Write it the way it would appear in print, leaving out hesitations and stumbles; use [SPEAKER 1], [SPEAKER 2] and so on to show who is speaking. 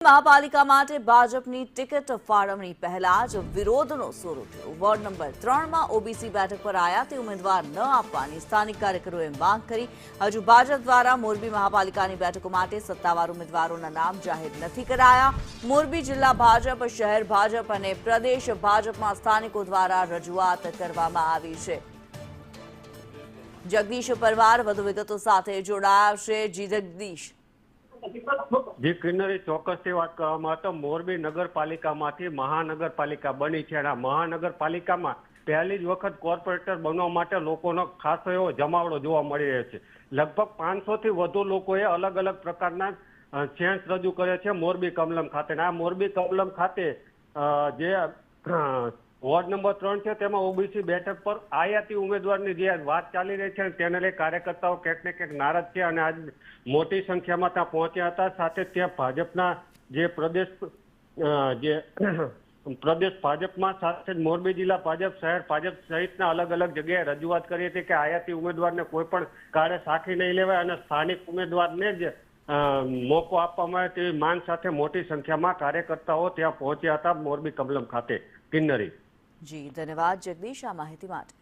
[SPEAKER 1] મહાપાલિકા માટે ભાજપની ટિકિટ ફાળવણી પહેલા જ વિરોધનો સૂર ઉઠ્યો। વોર્ડ નંબર 3 માં ઓબીસી બેઠક પર આયાતી ઉમેદવાર ન આપવાની સ્થાનિક કાર્યકરોએ માંગ કરી। હજુ ભાજપ દ્વારા મોરબી મહાપાલિકાની બેઠકો માટે સત્તાવાર ઉમેદવારોના નામ જાહેર નથી કરાયા। મોરબી જિલ્લા ભાજપ, શહેર ભાજપ અને પ્રદેશ ભાજપમાં સ્થાનિકો દ્વારા રજૂઆત કરવામાં આવી છે। જગદીશ પરમાર વધુ વિગતો સાથે જોડાયા છે। જી જગદીશ।
[SPEAKER 2] જે કિન્નરી ચોક્કસથી વાત કરવામાં તો મોરબી નગરપાલિકામાંથી મહાનગરપાલિકા બની છે અને આ મહાનગરપાલિકામાં પહેલી જ વખત કોર્પોરેટર બનવા માટે લોકોનો ખાસો એવો જમાવડો જોવા મળી રહ્યો છે। લગભગ 500 થી વધુ લોકોએ અલગ અલગ પ્રકારના સેન્સ રજૂ કરે છે મોરબી કમલમ ખાતે। આ મોરબી કમલમ ખાતે જે વોર્ડ નંબર 3 છે તેમાં ઓબીસી બેઠક પર આયાતી ઉમેદવારની જે વાત ચાલી રહી છે તેને લઈ કાર્યકર્તાઓ ક્યાંક ને ક્યાંક નારાજ છે અને આજ મોટી સંખ્યામાં ત્યાં પહોંચ્યા હતા। સાથે ત્યાં ભાજપના જે પ્રદેશ ભાજપમાં સાથે મોરબી જિલ્લા ભાજપ, શહેર ભાજપ સહિતના અલગ અલગ જગ્યાએ રજૂઆત કરી હતી કે આયાતી ઉમેદવારને કોઈ પણ કાર્ય સાખી નહીં લેવાય અને સ્થાનિક ઉમેદવારને જ મોકો આપવામાં આવે તેવી માંગ સાથે મોટી સંખ્યામાં કાર્યકર્તાઓ ત્યાં પહોંચ્યા હતા મોરબી કમલમ ખાતે। કિન્નરી।
[SPEAKER 1] જી ધન્યવાદ જગદીશ આ માહિતી માટે।